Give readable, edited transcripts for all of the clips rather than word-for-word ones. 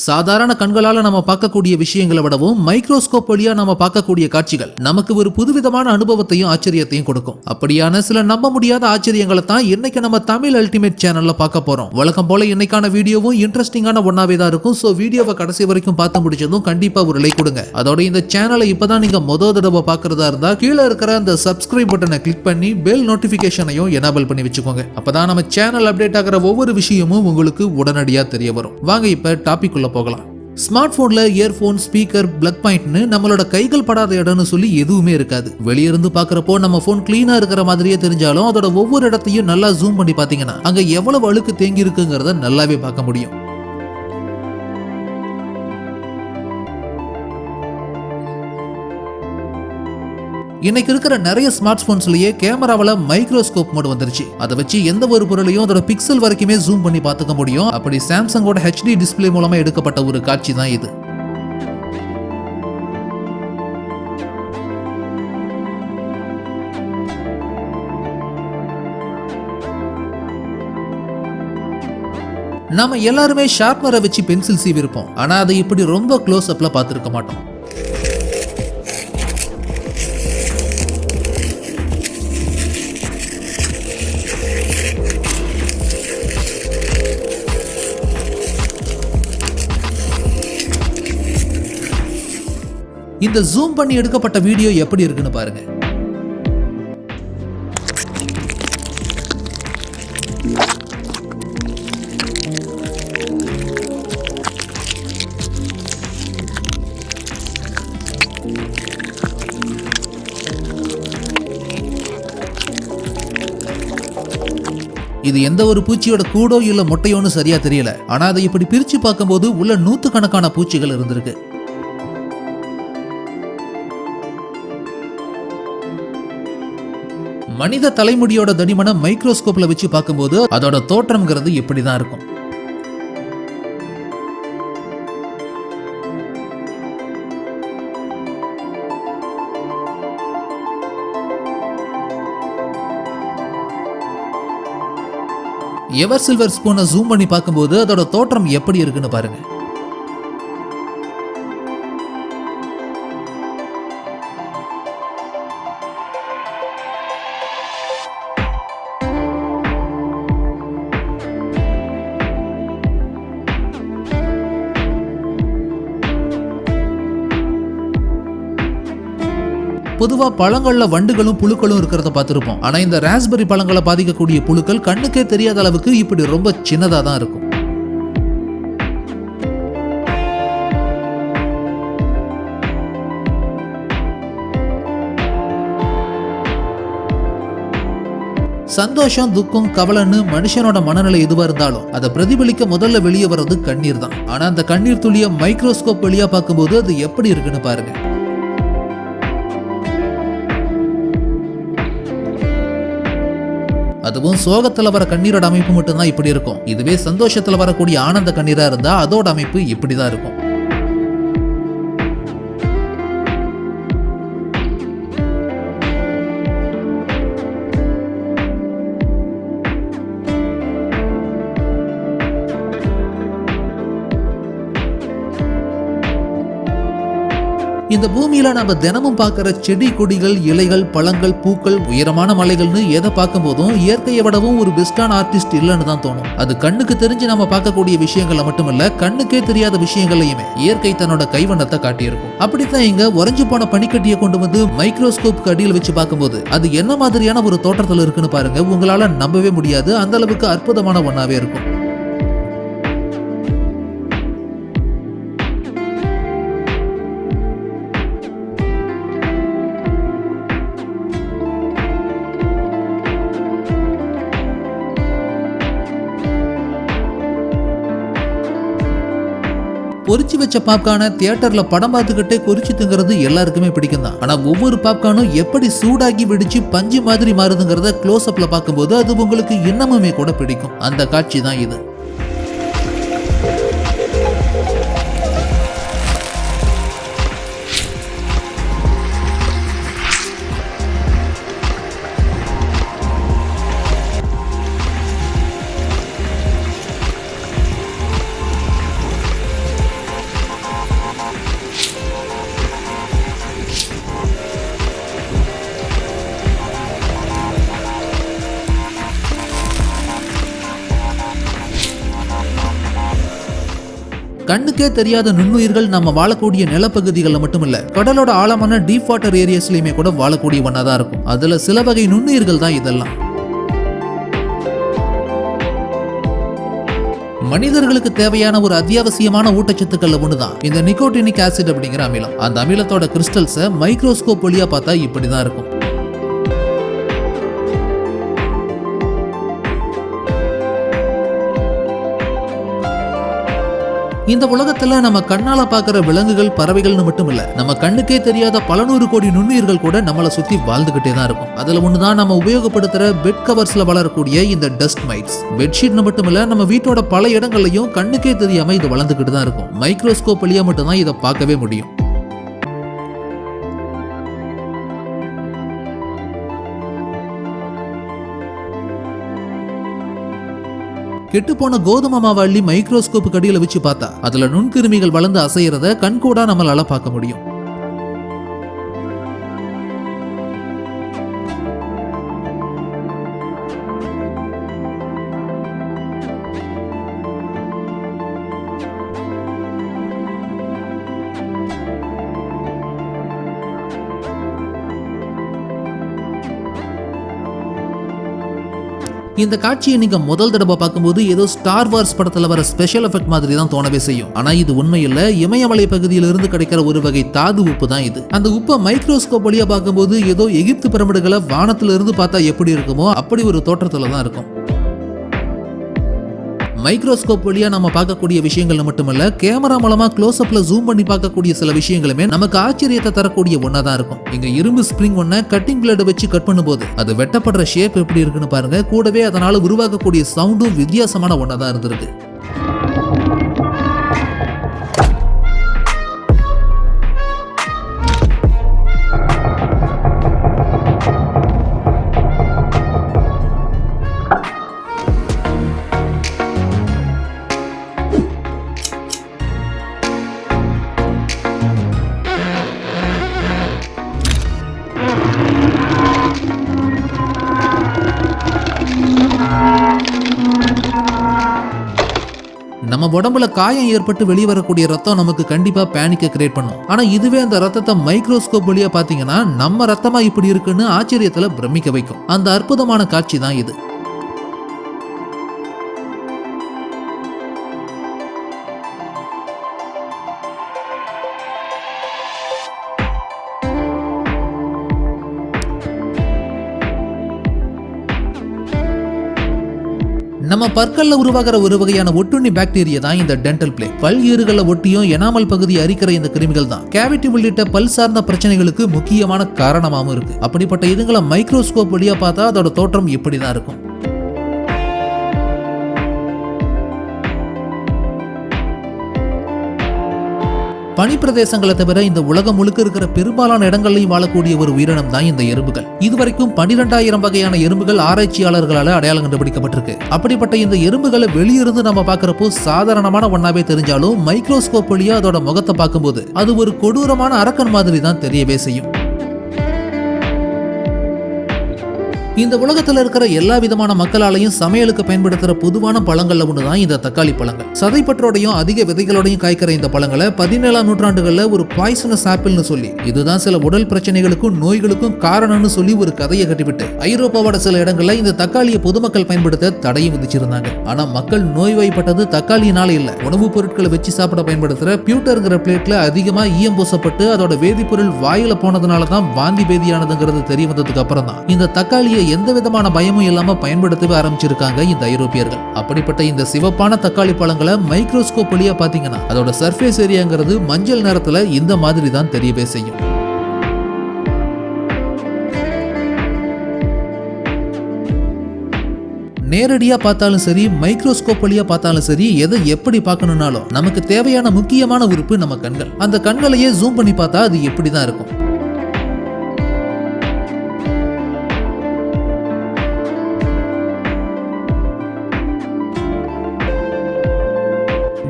சாதாரண கண்களால நம்ம பார்க்கக்கூடிய விஷயங்களை விடவும் மைக்ரோஸ்கோப் வழியா நம்ம பார்க்கக்கூடிய காட்சிகள் நமக்கு ஒரு புதுவிதமான அனுபவத்தையும் ஆச்சரியத்தையும் கொடுக்கும். அப்படியான சில நம்ப முடியாத ஆச்சரியங்களை தான் இன்னைக்கு நம்ம தமிழ் அல்டிமேட் சேனல்ல பார்க்க போறோம். வழக்கம் போல இன்னைக்கான வீடியோவும் இன்ட்ரெஸ்டிங்கான ஒன்னாவே தான் இருக்கும். சோ வீடியோவை கடைசி வரைக்கும் பார்த்து முடிச்சதும் கண்டிப்பா ஒரு லைக் கொடுங்க. அதோட இந்த சேனலை இப்பதான் நீங்க முதல் தடவை பார்க்கறதா இருந்தா கீழே இருக்கிற அந்த சப்ஸ்கிரைப் பட்டனை கிளிக் பண்ணி பெல் நோட்டிபிகேஷனையும் எனேபிள் பண்ணி வச்சுக்கோங்க. அப்பதான் நம்ம சேனல் அப்டேட் ஆகிற ஒவ்வொரு விஷயமும் உங்களுக்கு உடனடியா தெரிய வரும். வாங்க இப்ப டாபிக் உள்ள போகலாம். ஸ்மார்ட் போன்ல இயர்போன், ஸ்பீக்கர், பிளக் பாயிண்ட்னு நம்மளோட கைகள் படாத இடம்னு சொல்லி எதுவுமே இருக்காது. வெளியிருந்து பாக்குறப்போ நம்ம போன் கிளீனா இருக்கிற மாதிரியே தெரிஞ்சாலும் அதோட ஒவ்வொரு இடத்தையும் நல்லா ஜூம் பண்ணி பாத்தீங்கன்னா அங்க எவ்வளவு அழுக்கு தேங்கி இருக்குங்கிறத நல்லாவே பார்க்க முடியும். இன்னைக்கு இருக்கிற நிறைய ஸ்மார்ட் போன்ஸ்லயே கேமராவில மைக்ரோஸ்கோப் மோட் வந்துருச்சு. அதை வச்சு எந்த ஒரு பொருளையும் அதோட பிக்சல் வரைக்குமே ஜூம் பண்ணி பார்த்துக்க முடியும். அப்படி சாம்சங்கோட HD டிஸ்பிளே மூலமா எடுக்கப்பட்ட ஒரு காட்சி தான் இது. நாம எல்லாருமே ஷார்ப்னரை வச்சு பென்சில் சீவிருப்போம். ஆனா அதை இப்படி ரொம்ப க்ளோஸ் அப்ல பார்த்திருக்க மாட்டோம். இந்த ஜூம் பண்ணி எடுக்கப்பட்ட வீடியோ எப்படி இருக்குன்னு பாருங்க. இது எந்த ஒரு பூச்சியோட கூடோ இல்ல முட்டையோன்னு சரியா தெரியல. ஆனா அதை இப்படி பிரிச்சு பார்க்கும்போது உள்ள நூத்துக்கணக்கான பூச்சிகள் இருந்திருக்கு. மனித தலைமுடியோட தடிமனை மைக்ரோஸ்கோப்ல வச்சு பார்க்கும்போது அதோட தோற்றம்ங்கிறது இப்படிதான் இருக்கும். எவர் சில்வர் ஸ்பூனை ஜூம் பண்ணி பார்க்கும்போது அதோட தோற்றம் எப்படி இருக்குன்னு பாருங்க. பொதுவா பழங்கள்ல வண்டுகளும் புழுக்களும் இருக்கிறத பார்த்திருப்போம். ஆனா இந்த ராஸ்பெரி பழங்களை பாதிக்கக்கூடிய புழுக்கள் கண்ணுக்கே தெரியாத அளவுக்கு இப்படி ரொம்ப சின்னதா தான் இருக்கும். சந்தோஷம், துக்கம், கவலைன்னு மனுஷனோட மனநிலை எதுவா இருந்தாலும் அதை பிரதிபலிக்க முதல்ல வெளியே வர்றது கண்ணீர் தான். ஆனா அந்த கண்ணீர் துளிய மைக்ரோஸ்கோப் வழியா பார்க்கும்போது அது எப்படி இருக்குன்னு பாருங்க. அதுவும் சோகத்துல வர கண்ணீரோட அமைப்பு மட்டும்தான் இப்படி இருக்கும். இதுவே சந்தோஷத்துல வரக்கூடிய ஆனந்த கண்ணீரா இருந்தா அதோட அமைப்பு இப்படிதான் இருக்கும். இந்த பூமியில நம்ம தினமும் பார்க்கிற செடி, கொடிகள், இலைகள், பழங்கள், பூக்கள், உயரமான மலைகள்னு எதை பார்க்கும் போதும் இயற்கையை விடவும் ஒரு பெஸ்டான ஆர்டிஸ்ட் இல்லைன்னு தான் தோணும். அது கண்ணுக்கு தெரிஞ்சு நம்ம பார்க்கக்கூடிய விஷயங்களை மட்டுமல்ல, கண்ணுக்கே தெரியாத விஷயங்களையுமே இயற்கை தன்னோட கைவண்ணத்தை காட்டியிருக்கும். அப்படித்தான் இங்க உறைஞ்சு போன பனிக்கட்டியை கொண்டு வந்து மைக்ரோஸ்கோப் அடியில் வச்சு பார்க்கும்போது அது என்ன மாதிரியான ஒரு தோற்றத்தில் இருக்குன்னு பாருங்க. உங்களால நம்பவே முடியாது. அந்த அளவுக்கு அற்புதமான ஒன்னாவே இருக்கும். பொரிச்சு வச்ச பாப்கார்னை தியேட்டர்ல படம் பார்த்துக்கிட்டே கொறிச்சு திங்கிறது எல்லாருக்குமே பிடிக்கும் தான். ஆனா ஒவ்வொரு பாப்கார்னும் எப்படி சூடாகி வெடிச்சு பஞ்சு மாதிரி மாறுதுங்கிறத க்ளோஸ் அப்ல பார்க்கும்போது அது உங்களுக்கு இன்னமுமே கூட பிடிக்கும். அந்த காட்சி தான் இது. கண்ணுக்கே தெரியாத நுண்ணுயிர்கள் நம்ம வாழக்கூடிய நிலப்பகுதிகளில் மட்டும் இல்ல, கடலோட ஆழமான டீப் வாட்டர் ஏரியாஸ்லயுமே கூட வாழக்கூடிய ஒன்னா தான் இருக்கும். அதுல சில வகை நுண்ணுயிர்கள் தான் இதெல்லாம். மனிதர்களுக்கு தேவையான ஒரு அத்தியாவசியமான ஊட்டச்சத்துக்கள் ஒண்ணுதான் இந்த நிக்கோட்டினிக் ஆசிட் அப்படிங்கிற அமிலம். அந்த அமிலத்தோட கிறிஸ்டல்ஸை மைக்ரோஸ்கோப் வழியா பார்த்தா இப்படிதான் இருக்கும். இந்த உலகத்துல நம்ம கண்ணால பாக்குற விலங்குகள், பறவைகள்னு மட்டும் இல்ல, நம்ம கண்ணுக்கே தெரியாத பல நூறு கோடி நுண்ணுயிர்கள் கூட நம்மளை சுத்தி வாழ்ந்துகிட்டே தான் இருக்கும். அதுல ஒண்ணுதான் நம்ம உபயோகப்படுத்துற பெட் கவர்ஸ்ல வளரக்கூடிய இந்த டஸ்ட் மைட்ஸ். பெட்ஷீட்னு மட்டும் இல்ல, நம்ம வீட்டோட பல இடங்கள்லயும் கண்ணுக்கே தெரியாம இது வளர்ந்துகிட்டு தான் இருக்கும். மைக்ரோஸ்கோப் வழியா மட்டும் தான் இதை பார்க்கவே முடியும். கெட்டுப்போன கோதுமை மாவு அள்ளி மைக்ரோஸ்கோப் கடியில வச்சு பார்த்தா அதுல நுண்கிருமிகள் வளர்ந்து அசைறத கண்கூடா நம்மளால பார்க்க முடியும். இந்த காட்சியை நீங்க முதல் தடவை பார்க்கும்போது ஏதோ ஸ்டார் வார்ஸ் படத்துல வர ஸ்பெஷல் எஃபெக்ட் மாதிரி தான் தோணவே செய்யும். ஆனா இது உண்மையில்ல, இமயமலை பகுதியில இருந்து கிடைக்கிற ஒரு வகை தாது உப்பு தான் இது. அந்த உப்பை மைக்ரோஸ்கோப் வழியா பார்க்கும்போது ஏதோ எகிப்து பிரமிடுகளை வானத்துல இருந்து பார்த்தா எப்படி இருக்குமோ அப்படி ஒரு தோற்றத்துல தான் இருக்கும். மைக்ரோஸ்கோப் வழியா நம்ம பார்க்கக்கூடிய விஷயங்கள் மட்டுமல்ல, கேமரா மூலமா க்ளோஸ் அப்ல ஜூம் பண்ணி பார்க்கக்கூடிய சில விஷயங்களுமே நமக்கு ஆச்சரியத்தை தரக்கூடிய ஒன்னா தான் இருக்கும். இங்க இரும்பு ஸ்ப்ரிங் ஒன்ன கட்டிங் பிளேட் வச்சு கட் பண்ணும்போது அது வெட்டப்படுற ஷேப் எப்படி இருக்குன்னு பாருங்க. கூடவே அதனால உருவாக்கக்கூடிய சவுண்டும் வித்தியாசமான ஒன்னா தான் இருந்திருக்கு. நம்ம உடம்புல காயம் ஏற்பட்டு வெளிவரக்கூடிய ரத்தம் நமக்கு கண்டிப்பா பேனிக்கை கிரியேட் பண்ணும். ஆனா இதுவே அந்த ரத்தத்தை மைக்ரோஸ்கோப் வழியா பாத்தீங்கன்னா நம்ம ரத்தமா இப்படி இருக்குன்னு ஆச்சரியத்துல பிரமிக்க வைக்கும். அந்த அற்புதமான காட்சி தான் இது. நம்ம பற்கள்ல உருவாகிற ஒரு வகையான ஒட்டுண்ணி பாக்டீரியா தான் இந்த டென்டல் பிளேக். பல் ஈறுகளை ஒட்டியும் எனாமல் பகுதி அரிக்கிற இந்த கிருமிகள் தான் கேவிட்டி உள்ளிட்ட பல் சார்ந்த பிரச்சனைகளுக்கு முக்கியமான காரணமாகவும் இருக்கு. அப்படிப்பட்ட இதுங்களை மைக்ரோஸ்கோப் வழியா பார்த்தா அதோட தோற்றம் இப்படிதான் இருக்கும். பனிப்பிரதேசங்களை தவிர இந்த உலகம் முழுக்க இருக்கிற பெரும்பாலான இடங்களையும் வாழக்கூடிய ஒரு உயிரினம் தான் இந்த எறும்புகள். இதுவரைக்கும் 12,000 வகையான எறும்புகள் ஆராய்ச்சியாளர்களால அடையாளம் கண்டுபிடிக்கப்பட்டிருக்கு. அப்படிப்பட்ட இந்த எறும்புகளை வெளியிருந்து நம்ம பார்க்கிறப்போ சாதாரணமான ஒன்னாவே தெரிஞ்சாலும் மைக்ரோஸ்கோப் வழியா அதோட முகத்தை பார்க்கும்போது அது ஒரு கொடூரமான அரக்கன் மாதிரி தான் தெரியவே செய்யும். இந்த உலகத்துல இருக்கிற எல்லா விதமான மக்களாலையும் சமையலுக்கு பயன்படுத்துற பொதுவான பழங்கள்ல ஒண்ணுதான் இந்த தக்காளி பழங்கள். சதைப்பற்றோடையும் அதிக விதைகளோடையும் காய்க்கிற இந்த பழங்களை 17ஆம் நூற்றாண்டுகள்ல ஒரு பாய்சனஸ் ஆப்பிள்னு சொல்லி இதுதான் சில உடல் பிரச்சனைகளுக்கும் நோய்களுக்கும் காரணம்னு சொல்லி ஒரு கதையை கட்டிவிட்டு ஐரோப்பாவோட சில இடங்கள்ல இந்த தக்காளியை பொதுமக்கள் பயன்படுத்த தடையும் விதிச்சிருந்தாங்க. ஆனா மக்கள் நோய்வாய்ப்பட்டது தக்காளியினால இல்ல, உணவுப் பொருட்களை வச்சு சாப்பிட பயன்படுத்துற பியூட்டர்ங்கிற பிளேட்ல அதிகமா ஈயம் பூசப்பட்டு அதோட வேதிப்பொருள் வாயில போனதுனாலதான் வாந்தி பேதியானதுங்கிறது தெரிய வந்ததுக்கு அப்புறம் தான் இந்த தக்காளியை எந்த விதமான பயமும் இல்லாம பயன்படுத்தவே ஆரம்பிச்சிருக்காங்க இந்த ஐரோப்பியர்கள். அப்படிப்பட்ட இந்த சிவப்பான தக்காளி பழங்களை மைக்ரோஸ்கோப் வழியா பாத்தீங்கன்னா அதோட சர்ஃபேஸ் ஏரியாங்கிறது மஞ்சள் நிறத்துல இந்த மாதிரி தான் தெரியவே செய்யும். நேரடியா பார்த்தாலும் சரி, மைக்ரோஸ்கோப் வழியா பார்த்தாலும் சரி, எதை எப்படி பார்க்கணும்னாலும் நமக்கு தேவையான முக்கியமான உறுப்பு நம்ம கண்கள். அந்த கண்களையே ஜூம் பண்ணி பார்த்தா அது எப்படிதான் இருக்கும்.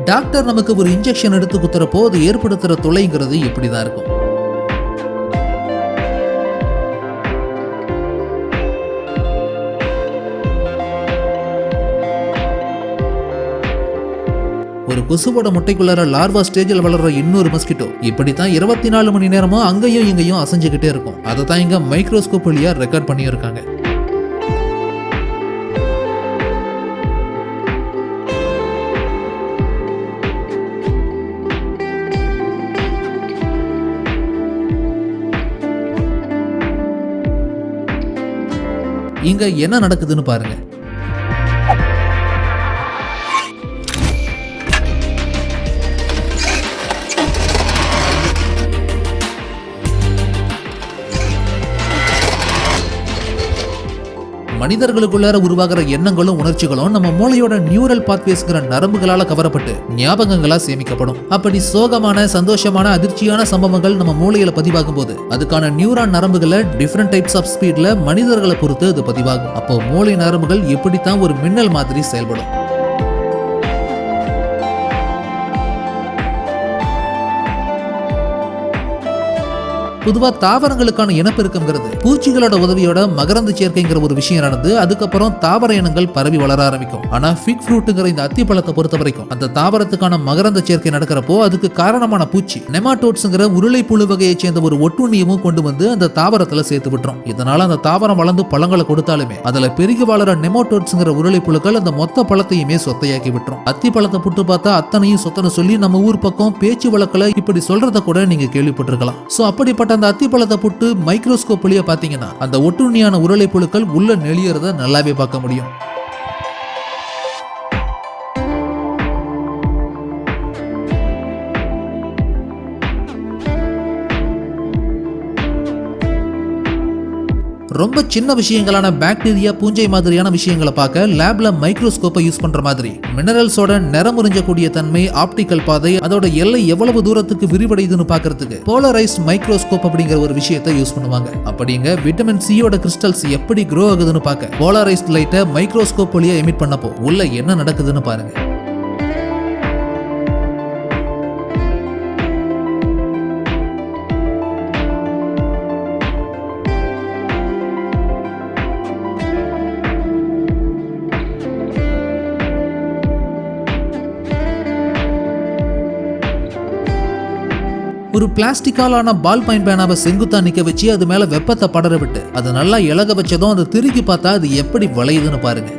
டாக்டர் நமக்கு ஒரு இன்ஜெக்ஷன் எடுத்து குத்துறப்போ அது ஏற்படுத்துற தொலைங்கிறது இப்படிதான் இருக்கும். ஒரு ஒரு கொசுவோட முட்டைக்குள்ளார லார்வா ஸ்டேஜில் வளர்ற இன்னொரு மஸ்கிட்டோ இப்படித்தான் 24 மணி நேரமும் அங்கேயும் இங்கேயும் அசைஞ்சுக்கிட்டே இருக்கும். அதை தான் இங்க மைக்ரோஸ்கோப் வழியா ரெக்கார்ட் பண்ணியிருக்காங்க. இங்க என்ன நடக்குதுன்னு பாருங்க. மனிதர்களுக்குள்ளார உருவாகிற எண்ணங்களும் உணர்ச்சிகளும் நம்ம மூளையோட நியூரல் பாத்வேஸ்ங்கிற நரம்புகளால கவரப்பட்டு ஞாபகங்களா சேமிக்கப்படும். அப்படி சோகமான, சந்தோஷமான, அதிர்ச்சியான சம்பவங்கள் நம்ம மூளையில பதிவாகும் போது அதுக்கான நியூரான் நரம்புகளை டிஃபரெண்ட் டைப்ஸ் ஆஃப் ஸ்பீட்ல மனிதர்களை பொறுத்து அது பதிவாகும். அப்போ மூளை நரம்புகள் இப்படித்தான் ஒரு மின்னல் மாதிரி செயல்படும். பொதுவா தாவரங்களுக்கான இனப்பெருக்கம்ங்கிறது பூச்சிகளோட உதவியோட மகரந்த சேர்க்கைங்கிற ஒரு விஷயம் நடந்து அதுக்கப்புறம் தாவர இனங்கள் பரவி வளர ஆரம்பிக்கும். ஆனா ஃபிக் ஃப்ரூட்டுங்கிற இந்த அத்தி பழத்தை பொறுத்த வரைக்கும் அந்த தாவரத்துக்கான மகரந்த சேர்க்கை நடக்கிறப்போ அதுக்கு காரணமான பூச்சி நெமாட்டோட்ஸ்ங்கிற உருளை புழு வகையை சேர்ந்த ஒரு ஒட்டுண்ணியமும் கொண்டு வந்து அந்த தாவரத்துல சேர்த்து விட்டுரும். இதனால அந்த தாவரம் வளர்ந்து பழங்களை கொடுத்தாலுமே அதுல பெருகி வளர நெமாட்டோட்ஸ்ங்கிற உருளை புழுக்கள் அந்த மொத்த பழத்தையுமே சொத்தையாக்கி விட்டுரும். அத்தி பழத்தை புட்டு பார்த்தா அத்தனையும் சொத்தனை சொல்லி நம்ம ஊர் பக்கம் பேச்சு வழக்குல இப்படி சொல்றத கூட நீங்க கேள்விப்பட்டிருக்கலாம். சோ அப்படிப்பட்ட அந்த அத்திப்பழத்தை புட்டு மைக்ரோஸ்கோப் வழியா பாத்தீங்கன்னா அந்த ஒட்டுண்ணியான உருளை புழுக்கள் உள்ள நெளியறத நல்லாவே பார்க்க முடியும். ரொம்ப சின்ன விஷயங்களான பாக்டீரியா, பூஞ்சை மாதிரியான விஷயங்களை பார்க்க லேப்ல மைக்ரோஸ்கோப்பை யூஸ் பண்ற மாதிரி மினரல்ஸோட நிறம் உறிஞ்சக்கூடிய தன்மை, ஆப்டிக்கல் பாதை, அதோட எல்லை எவ்வளவு தூரத்துக்கு விரிவடையுதுன்னு பார்க்கிறதுக்கு போலரைஸ்ட் மைக்ரோஸ்கோப் அப்படிங்கிற ஒரு விஷயத்தை யூஸ் பண்ணுவாங்க. அப்படிங்க விட்டமின் சியோட கிறிஸ்டல்ஸ் எப்படி க்ரோ ஆகுதுன்னு பார்க்க போலரைஸ்ட் லைட்டை மைக்ரோஸ்கோப் வழியா எமிட் பண்ணப்போ உள்ள என்ன நடக்குதுன்னு பாருங்க. ஒரு பிளாஸ்டிக்காலான பால் பாயிண்ட் பேனாவை செங்குத்தா நிக்க வச்சு அது மேல வெப்பத்தை படர விட்டு அது நல்லா இலக வச்சதும் அதை திருக்கி பார்த்தா அது எப்படி வளையுதுன்னு பாருங்க.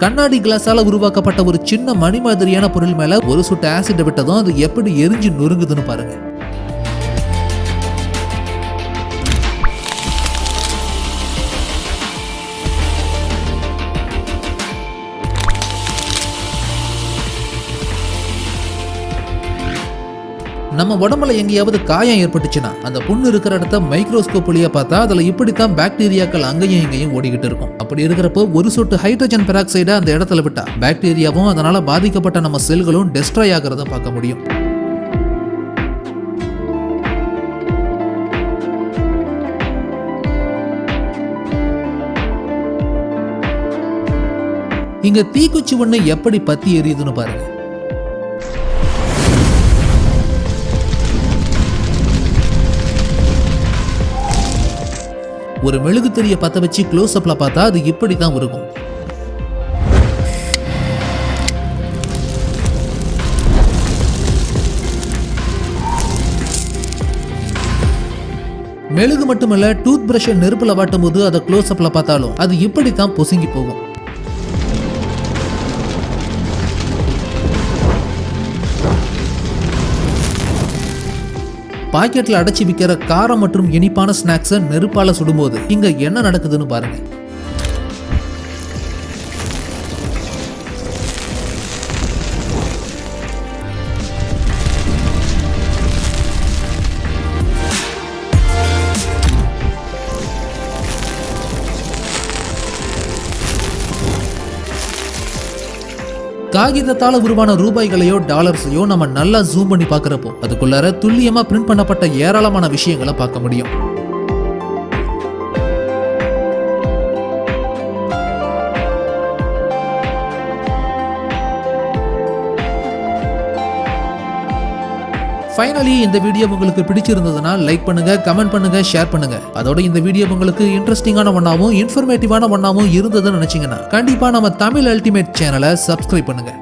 கண்ணாடி கிளாஸால உருவாக்கப்பட்ட ஒரு சின்ன மணி மாதிரியான பொருள் மேல ஒரு சொட்டு ஆசிட் விட்டதும் அது எப்படி எரிஞ்சு நொறுங்குதுன்னு பாருங்க. நம்ம உடம்புல எங்கேயாவது காயம் ஏற்பட்டுச்சுன்னா அந்த புண்ணு இருக்கிற இடத்த மைக்ரோஸ்கோப் வழியா பார்த்தா அதுல இப்படித்தான் பாக்டீரியாக்கள் அங்கேயும் இங்கேயும் ஓடிக்கிட்டு இருக்கும். அப்படி இருக்கிறப்போ ஒரு சொட்டு ஹைட்ரஜன் பெராக்சைடை அந்த இடத்துல விட்டா பாக்டீரியாவும் அதனால பாதிக்கப்பட்ட நம்ம செல்களும் டெஸ்ட்ராய் ஆகிறத பார்க்க முடியும். இங்க தீக்குச்சி ஒண்ணு எப்படி பத்தி எரியுதுன்னு பாருங்க. ஒரு மெழுகுத்திரிய பத்த வச்சு க்ளோஸ் அப்ல பார்த்தா அது இப்படி தான் இருக்கும். மெழுகு மட்டுமல்ல, டூத் பிரஷை நெருப்புல வாட்டும் போது அதை க்ளோஸ் அப்ல பார்த்தாலும் அது இப்படித்தான் பொசுங்கி போகும். பாக்கெட்ல அடைச்சி விற்கிற காரம் மற்றும் இனிப்பான ஸ்நாக்ஸை நெருப்பால சுடும்போது இங்க என்ன நடக்குதுன்னு பாருங்க. காகிதத்தால உருவான ரூபாய்களையோ டாலர்ஸையோ நம்ம நல்லா ஜூம் பண்ணி பார்க்கிறப்போ அதுக்குள்ளார துல்லியமா பிரிண்ட் பண்ணப்பட்ட ஏராளமான விஷயங்களை பார்க்க முடியும். ஃபைனலி இந்த வீடியோ உங்களுக்கு பிடிச்சிருந்ததுன்னா லைக் பண்ணுங்க, கமெண்ட் பண்ணுங்க, ஷேர் பண்ணுங்க. அதோட இந்த வீடியோ உங்களுக்கு இன்ட்ரெஸ்டிங்கான ஒன்னாவும் இன்ஃபர்மேட்டிவான ஒன்னாவும் இருந்ததுன்னு நினைச்சீங்கன்னா கண்டிப்பா நம்ம தமிழ் அல்டிமேட் சேனலை சப்ஸ்கிரைப் பண்ணுங்க.